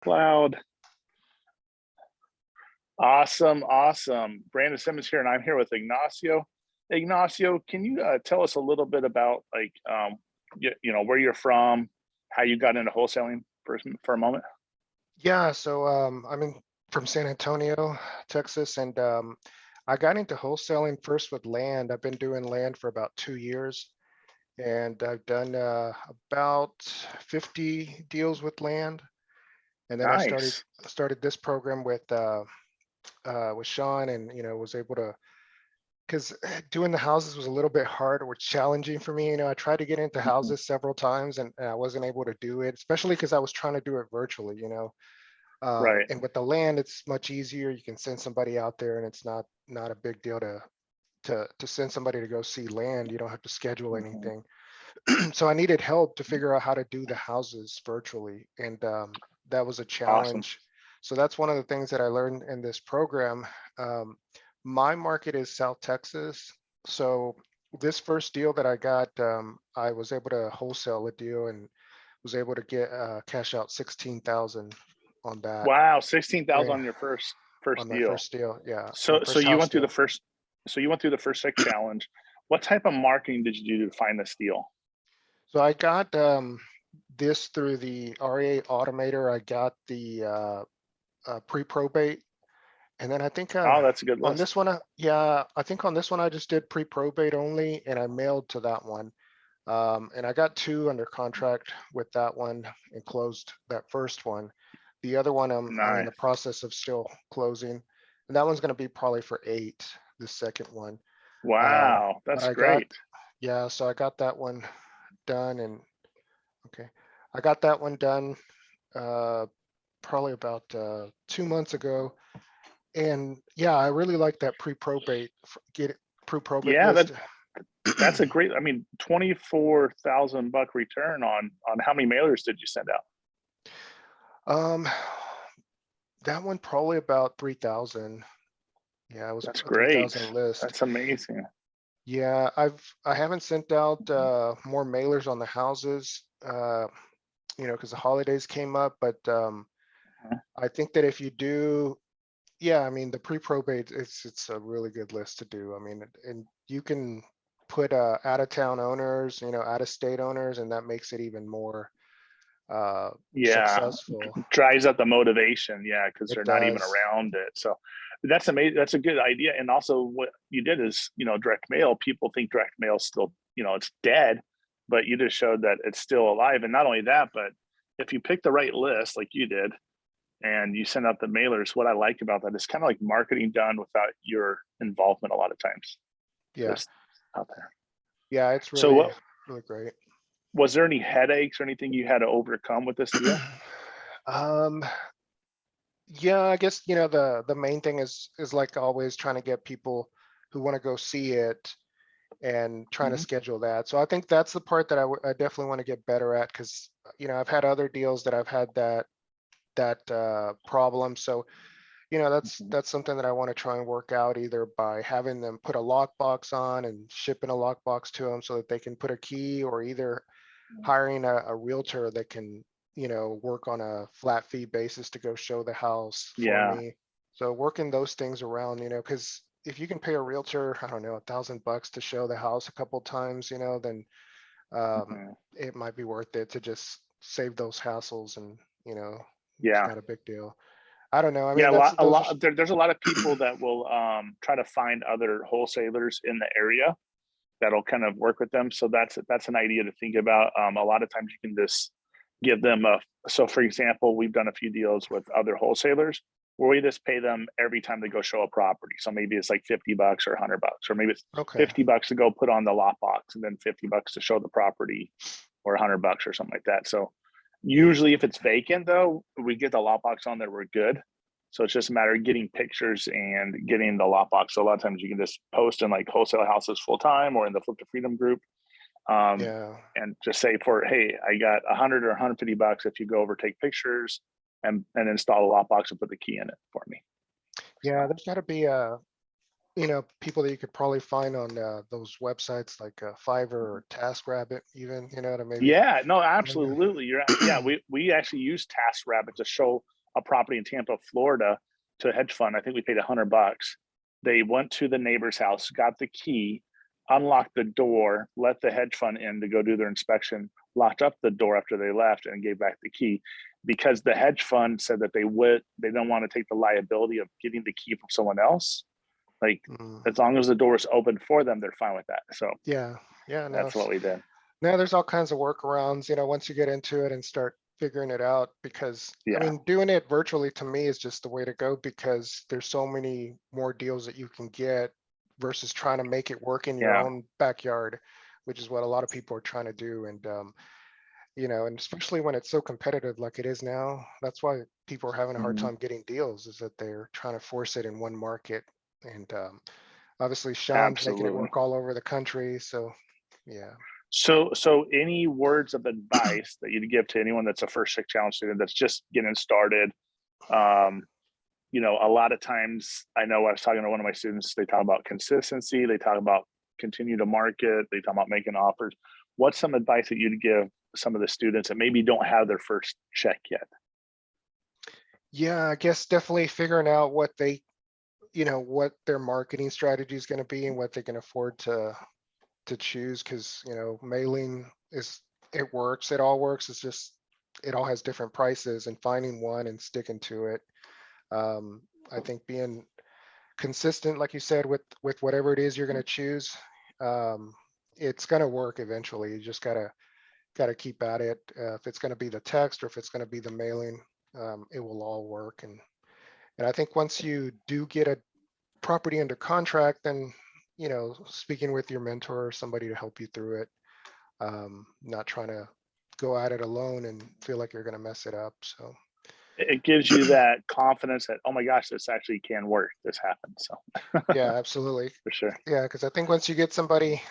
Cloud. Awesome. Brandon Simmons here, and I'm here with Ignacio. Ignacio, can you tell us a little bit about where you're from, how you got into wholesaling for a moment? Yeah, so from San Antonio, Texas, and I got into wholesaling first with land. I've been doing land for about 2 years, and I've done about 50 deals with land. And then I started Nice. started this program with Sean, and was able to, because doing the houses was a little bit hard or challenging for me. I tried to get into Mhm. houses several times, and I wasn't able to do it, especially because I was trying to do it virtually. Right. And with the land, it's much easier. You can send somebody out there, and it's not a big deal to send somebody to go see land. You don't have to schedule Mhm. anything. So I needed help to figure out how to do the houses virtually, and that was a Awesome. challenge. So that's one of the things that I learned in this program. Um, my market is South Texas, so this first deal that I got, I was able to wholesale a deal and was able to get cash out 16,000 on that. Wow, 16,000 And on your first on my deal. first deal, yeah, my So first you house went through the deal. first so you went through the first six challenge. What type of marketing did you do to find this deal? So I got this through the REA Automator. I got the pre-probate, and then I think Oh, that's a good on list. this one, yeah, I think on this one I just did pre-probate only, and I mailed to that one. And I got two under contract with that one and closed that first one. The other one I'm in the Nice. process of still closing, and that one's going to be probably for 8, the second one. Wow, But that's I got, great. yeah, so I got that one done, and okay, I got that one done uh, probably about 2 months ago. And yeah, I really like that pre-probate, get it pre-probate Yeah, list. that's a great, I mean, 24,000 buck return on how many mailers did you send out? um, that one probably about 3,000. Yeah, it was That's a great. 3,000 list. That's amazing. Yeah, I haven't sent out more mailers on the houses, because the holidays came up, but Mhm. I think that if you do, yeah, I mean, the pre-probate, it's a really good list to do. I mean, and you can put out of town owners, out of state owners, and that makes it even more Yeah, successful. drives up the motivation. Yeah, because It they're not even does. around it. So that's amazing. That's a good idea. And also, what you did is, direct mail. People think direct mail still, it's dead, but you just showed that it's still alive. And not only that, but if you pick the right list, like you did, and you send out the mailers, what I like about that is kind of like marketing done without your involvement a lot of times, Yeah. just out there. Yeah, it's So really, what really great. was there any headaches or anything you had to overcome with this deal? Um, yeah, I guess, the main thing is like always trying to get people who want to go see it and trying to Mhm. schedule that. So I think that's the part that I definitely want to get better at, because, I've had other deals that I've had that problem. So, Mhm. that's something that I want to try and work out, either by having them put a lockbox on and shipping a lockbox to them so that they can put a key, or either hiring a realtor that can, work on a flat fee basis to go show the house for Yeah. me. So working those things around, because if you can pay a realtor, I don't know, $1,000 to show the house a couple times, then Mhm. it might be worth it to just save those hassles, and it's Yeah. not a big deal. I don't know. I Yeah, mean, those are, there's a lot of people that will try to find other wholesalers in the area that'll kind of work with them. So that's an idea to think about. A lot of times you can just give them a, so for example, we've done a few deals with other wholesalers where we just pay them every time they go show a property. So maybe it's like 50 bucks or 100 bucks, or maybe it's okay. 50 bucks to go put on the lot box and then 50 bucks to show the property, or 100 bucks or something like that. So usually if it's vacant though, we get the lot box on there, we're good. So it's just a matter of getting pictures and getting the lot box. So a lot of times you can just post in like wholesale houses full time or in the Flip to Freedom group, Yeah. and just say hey, I got 100 or 150 bucks if you go over, take pictures and install a lot box and put the key in it for me. Yeah. So There's got to be people that you could probably find on those websites like Fiverr or TaskRabbit, even, to maybe. Yeah, no, absolutely. Yeah, we actually used TaskRabbit to show a property in Tampa, Florida to a hedge fund. I think we paid $100. They went to the neighbor's house, got the key, unlocked the door, let the hedge fund in to go do their inspection, locked up the door after they left, and gave back the key because the hedge fund said that they don't want to take the liability of getting the key from someone else. Like, Mm, as long as the door is open for them, they're fine with that. So yeah, yeah, no. that's what we did. Now there's all kinds of workarounds, once you get into it and start figuring it out, because I Yeah. mean, doing it virtually to me is just the way to go, because there's so many more deals that you can get versus trying to make it work in your Yeah. own backyard, which is what a lot of people are trying to do. And, and especially when it's so competitive like it is now, that's why people are having a hard Mhm. time getting deals, is that they're trying to force it in one market. And obviously Sean's making it Absolutely. work all over the country. So yeah. So any words of advice that you'd give to anyone that's a first six challenge student that's just getting started? Um, a lot of times, I know I was talking to one of my students, they talk about consistency, they talk about continue to market, they talk about making offers. What's some advice that you'd give some of the students that maybe don't have their first check yet? Yeah, I guess definitely figuring out what their marketing strategy is going to be and what they can afford to choose, because mailing it works, it all works. It's just it all has different prices, and finding one and sticking to it. I think being consistent, like you said, with whatever it is you're going to choose, um, it's going to work eventually. You just gotta keep at it. If it's going to be the text or if it's going to be the mailing, it will all work. And I think once you do get a property under contract, then, speaking with your mentor or somebody to help you through it, not trying to go at it alone and feel like you're going to mess it up. So, It gives you that confidence that, oh my gosh, this actually can work. This happened. So yeah, absolutely. for sure. Yeah, because I think once you get somebody,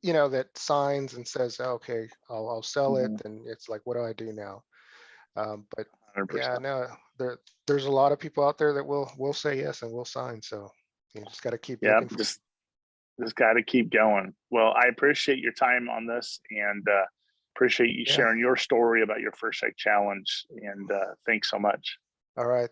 that signs and says, "Oh, okay, I'll sell it," Mhm. then it's like, what do I do now? But yeah, 100%. no, there's a lot of people out there that will say yes and will sign. So you just got to keep Yeah. looking for. Just got to keep going. Well, I appreciate your time on this and appreciate you Yeah. sharing your story about your first site challenge. And thanks so much. All right.